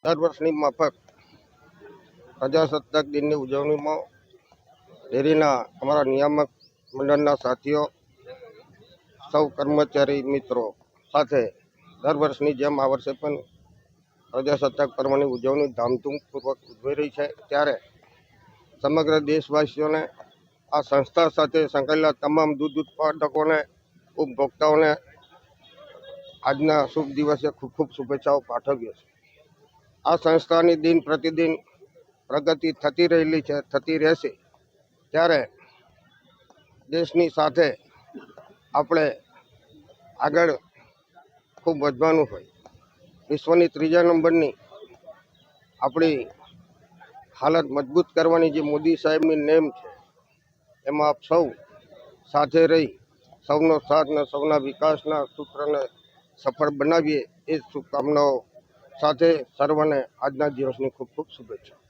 દર વર્ષની માફક પ્રજાસત્તાક દિનની ઉજવણીમાં ડેરીના અમારા નિયામક મંડળના સાથીઓ, સૌ કર્મચારી મિત્રો સાથે દર વર્ષની જેમ આ વર્ષે પણ પ્રજાસત્તાક પર્વની ઉજવણી ધામધૂમપૂર્વક ઉજવી રહી છે. ત્યારે સમગ્ર દેશવાસીઓને, આ સંસ્થા સાથે સંકળાયેલા તમામ દૂધ ઉત્પાદકોને, ઉપભોક્તાઓને આજના શુભ દિવસે ખૂબ ખૂબ શુભેચ્છાઓ પાઠવીએ છીએ. આ સંસ્થાની દિન પ્રતિદિન પ્રગતિ થતી રહેલી છે, થતી રહેશે. ત્યારે દેશની સાથે આપણે આગળ ખૂબ વધવાનું હોય. વિશ્વની 3જા નંબરની આપણી હાલત મજબૂત કરવાની જે મોદી સાહેબની નેમ છે, એમાં આપ સૌ સાથે રહી સૌનો સાથ અને સૌના વિકાસના સૂત્રને સફળ બનાવીએ એ શુભકામનાઓ સાથે સર્વને આજના દિવસની ખૂબ ખૂબ શુભેચ્છા.